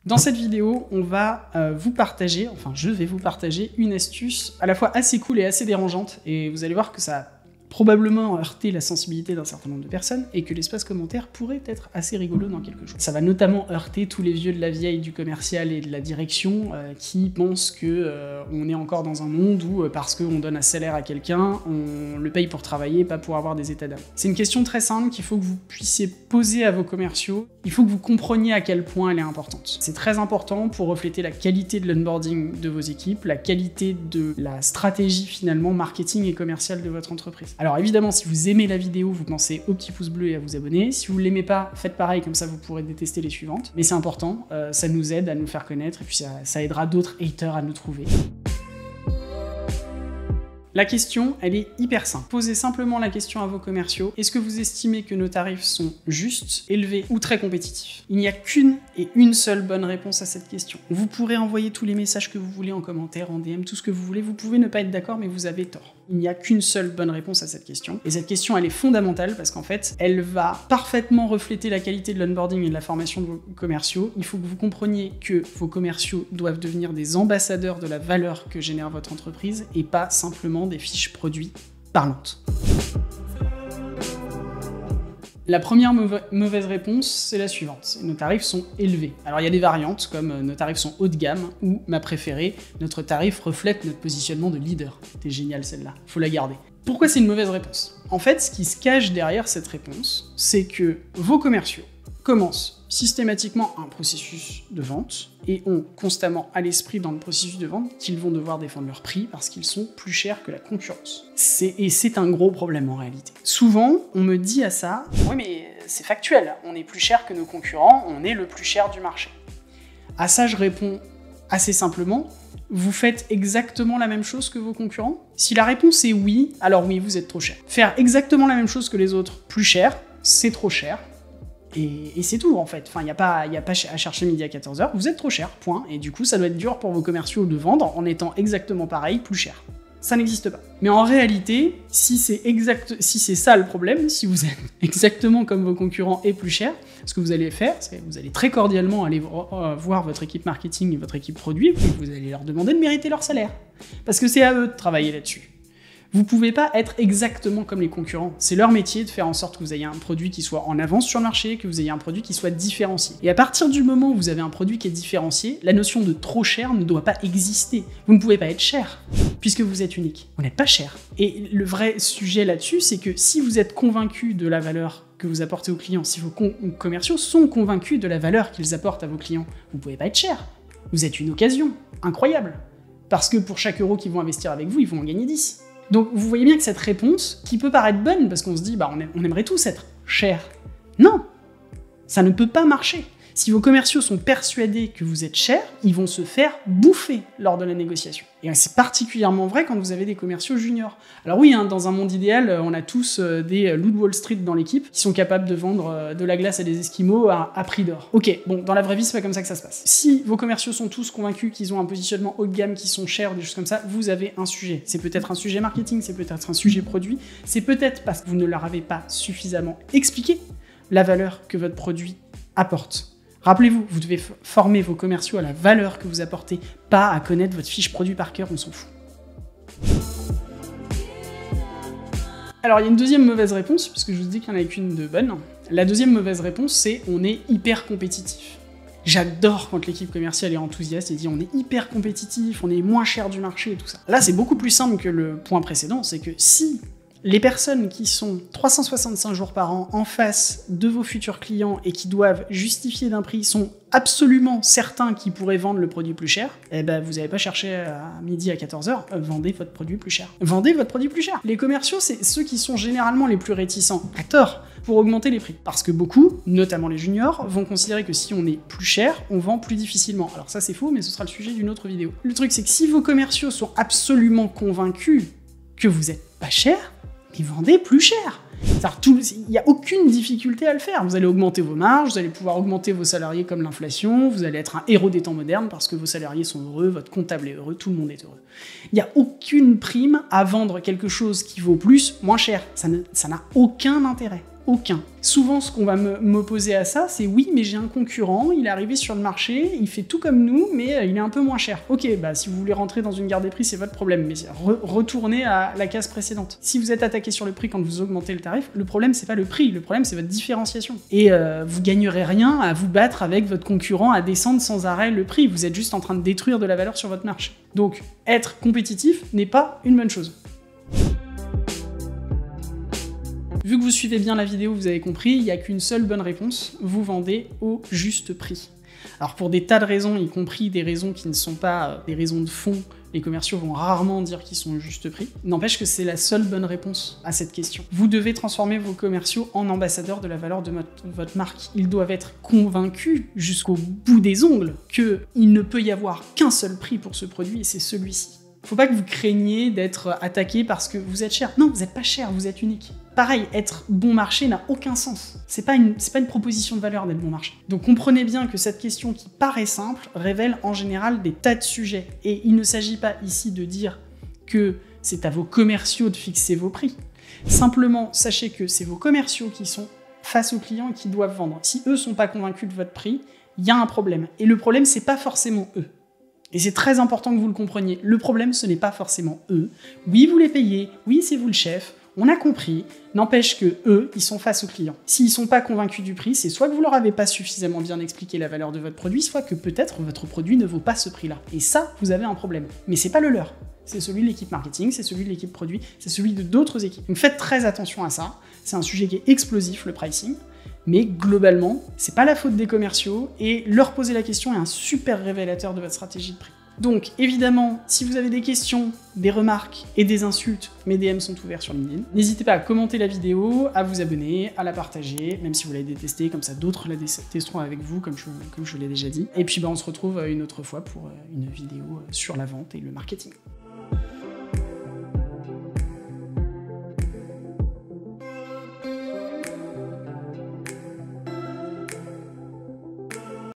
Dans cette vidéo, on va je vais vous partager une astuce à la fois assez cool et assez dérangeante, et vous allez voir que ça a probablement heurté la sensibilité d'un certain nombre de personnes, et que l'espace commentaire pourrait être assez rigolo dans quelques jours. Ça va notamment heurter tous les vieux de la vieille du commercial et de la direction qui pensent que on est encore dans un monde où parce qu'on donne un salaire à quelqu'un, on le paye pour travailler, pas pour avoir des états d'âme. C'est une question très simple qu'il faut que vous puissiez poser à vos commerciaux. Il faut que vous compreniez à quel point elle est importante. C'est très important pour refléter la qualité de l'onboarding de vos équipes, la qualité de la stratégie finalement marketing et commerciale de votre entreprise. Alors évidemment, si vous aimez la vidéo, vous pensez au petit pouce bleu et à vous abonner. Si vous ne l'aimez pas, faites pareil, comme ça vous pourrez détester les suivantes. Mais c'est important, ça nous aide à nous faire connaître et puis ça aidera d'autres haters à nous trouver. La question, elle est hyper simple. Posez simplement la question à vos commerciaux. Est-ce que vous estimez que nos tarifs sont justes, élevés ou très compétitifs? Il n'y a qu'une et une seule bonne réponse à cette question. Vous pourrez envoyer tous les messages que vous voulez en commentaire, en DM, tout ce que vous voulez. Vous pouvez ne pas être d'accord, mais vous avez tort. Il n'y a qu'une seule bonne réponse à cette question. Et cette question, elle est fondamentale parce qu'en fait, elle va parfaitement refléter la qualité de l'onboarding et de la formation de vos commerciaux. Il faut que vous compreniez que vos commerciaux doivent devenir des ambassadeurs de la valeur que génère votre entreprise et pas simplement des fiches produits parlantes. La première mauvaise réponse, c'est la suivante. Nos tarifs sont élevés. Alors il y a des variantes comme nos tarifs sont haut de gamme ou ma préférée, notre tarif reflète notre positionnement de leader. C'était génial celle-là, faut la garder. Pourquoi c'est une mauvaise réponse? En fait, ce qui se cache derrière cette réponse, c'est que vos commerciaux commencent systématiquement un processus de vente et ont constamment à l'esprit dans le processus de vente qu'ils vont devoir défendre leur prix parce qu'ils sont plus chers que la concurrence. Et c'est un gros problème en réalité. Souvent, on me dit à ça « Oui mais c'est factuel, on est plus cher que nos concurrents, on est le plus cher du marché ». À ça, je réponds assez simplement « Vous faites exactement la même chose que vos concurrents ?» Si la réponse est oui, alors oui, vous êtes trop cher. Faire exactement la même chose que les autres plus cher, c'est trop cher. Et c'est tout en fait, enfin il n'y a pas à chercher midi à 14h, vous êtes trop cher, point, et du coup ça doit être dur pour vos commerciaux de vendre en étant exactement pareil, plus cher. Ça n'existe pas. Mais en réalité, si c'est ça le problème, si vous êtes exactement comme vos concurrents et plus cher, ce que vous allez faire, c'est que vous allez très cordialement aller voir votre équipe marketing et votre équipe produit, et vous allez leur demander de mériter leur salaire. Parce que c'est à eux de travailler là-dessus. Vous pouvez pas être exactement comme les concurrents. C'est leur métier de faire en sorte que vous ayez un produit qui soit en avance sur le marché, que vous ayez un produit qui soit différencié. Et à partir du moment où vous avez un produit qui est différencié, la notion de trop cher ne doit pas exister. Vous ne pouvez pas être cher, puisque vous êtes unique. Vous n'êtes pas cher. Et le vrai sujet là-dessus, c'est que si vous êtes convaincu de la valeur que vous apportez aux clients, si vos commerciaux sont convaincus de la valeur qu'ils apportent à vos clients, vous ne pouvez pas être cher. Vous êtes une occasion incroyable. Parce que pour chaque euro qu'ils vont investir avec vous, ils vont en gagner 10. Donc vous voyez bien que cette réponse, qui peut paraître bonne, parce qu'on se dit, on aimerait tous être cher. Non, ça ne peut pas marcher. Si vos commerciaux sont persuadés que vous êtes cher, ils vont se faire bouffer lors de la négociation. Et c'est particulièrement vrai quand vous avez des commerciaux juniors. Alors oui, dans un monde idéal, on a tous des loups de Wall Street dans l'équipe qui sont capables de vendre de la glace à des esquimaux à prix d'or. Ok, bon, dans la vraie vie, c'est pas comme ça que ça se passe. Si vos commerciaux sont tous convaincus qu'ils ont un positionnement haut de gamme, qu'ils sont chers, des choses comme ça, vous avez un sujet. C'est peut-être un sujet marketing, c'est peut-être un sujet produit, c'est peut-être parce que vous ne leur avez pas suffisamment expliqué la valeur que votre produit apporte. Rappelez-vous, vous devez former vos commerciaux à la valeur que vous apportez, pas à connaître votre fiche produit par cœur, on s'en fout. Alors il y a une deuxième mauvaise réponse, puisque je vous dis qu'il n'y en a qu'une de bonne. La deuxième mauvaise réponse, c'est on est hyper compétitif. J'adore quand l'équipe commerciale est enthousiaste et dit on est hyper compétitif, on est moins cher du marché et tout ça. Là c'est beaucoup plus simple que le point précédent, c'est que si les personnes qui sont 365 jours par an en face de vos futurs clients et qui doivent justifier d'un prix sont absolument certains qu'ils pourraient vendre le produit plus cher, eh ben vous n'avez pas cherché à midi à 14h, vendez votre produit plus cher. Vendez votre produit plus cher. Les commerciaux, c'est ceux qui sont généralement les plus réticents, à tort, pour augmenter les prix. Parce que beaucoup, notamment les juniors, vont considérer que si on est plus cher, on vvend plus difficilement. Alors ça c'est faux, mais ce sera le sujet d'une autre vidéo. Le truc c'est que si vos commerciaux sont absolument convaincus que vous êtes pas cher, mais vendez plus cher. Il n'y a aucune difficulté à le faire. Vous allez augmenter vos marges, vous allez pouvoir augmenter vos salariés comme l'inflation, vous allez être un héros des temps modernes parce que vos salariés sont heureux, votre comptable est heureux, tout le monde est heureux. Il n'y a aucune prime à vendre quelque chose qui vaut plus, moins cher. Ça n'a aucun intérêt. aucun. Souvent, ce qu'on va m'opposer à ça, c'est oui, mais j'ai un concurrent, il est arrivé sur le marché, il fait tout comme nous, mais il est un peu moins cher. Ok, bah si vous voulez rentrer dans une guerre des prix, c'est votre problème, mais retournez à la case précédente. Si vous êtes attaqué sur le prix quand vous augmentez le tarif, le problème c'est pas le prix, le problème c'est votre différenciation. Et vous gagnerez rien à vous battre avec votre concurrent, à descendre sans arrêt le prix, vous êtes juste en train de détruire de la valeur sur votre marché. Donc, être compétitif n'est pas une bonne chose. Vu que vous suivez bien la vidéo, vous avez compris, il n'y a qu'une seule bonne réponse, vous vendez au juste prix. Alors pour des tas de raisons, y compris des raisons qui ne sont pas des raisons de fond, les commerciaux vont rarement dire qu'ils sont au juste prix. N'empêche que c'est la seule bonne réponse à cette question. Vous devez transformer vos commerciaux en ambassadeurs de la valeur de votre marque. Ils doivent être convaincus jusqu'au bout des ongles qu'il ne peut y avoir qu'un seul prix pour ce produit et c'est celui-ci. Faut pas que vous craigniez d'être attaqué parce que vous êtes cher. Non, vous n'êtes pas cher, vous êtes unique. Pareil, être bon marché n'a aucun sens. C'est pas une proposition de valeur d'être bon marché. Donc comprenez bien que cette question qui paraît simple révèle en général des tas de sujets. Et il ne s'agit pas ici de dire que c'est à vos commerciaux de fixer vos prix. Simplement, sachez que c'est vos commerciaux qui sont face aux clients et qui doivent vendre. Si eux sont pas convaincus de votre prix, il y a un problème. Et le problème, c'est pas forcément eux. Et c'est très important que vous le compreniez. Le problème, ce n'est pas forcément eux. Oui, vous les payez. Oui, c'est vous le chef. On a compris. N'empêche que eux, ils sont face aux clients. S'ils sont pas convaincus du prix, c'est soit que vous leur avez pas suffisamment bien expliqué la valeur de votre produit, soit que peut-être votre produit ne vaut pas ce prix-là. Et ça, vous avez un problème. Mais c'est pas le leur. C'est celui de l'équipe marketing, c'est celui de l'équipe produit, c'est celui de d'autres équipes. Donc faites très attention à ça. C'est un sujet qui est explosif, le pricing. Mais globalement, c'est pas la faute des commerciaux et leur poser la question est un super révélateur de votre stratégie de prix. Donc évidemment, si vous avez des questions, des remarques et des insultes, mes DM sont ouverts sur LinkedIn. N'hésitez pas à commenter la vidéo, à vous abonner, à la partager, même si vous l'avez détestée, comme ça d'autres la testeront avec vous, comme je l'ai déjà dit. Et puis on se retrouve une autre fois pour une vidéo sur la vente et le marketing.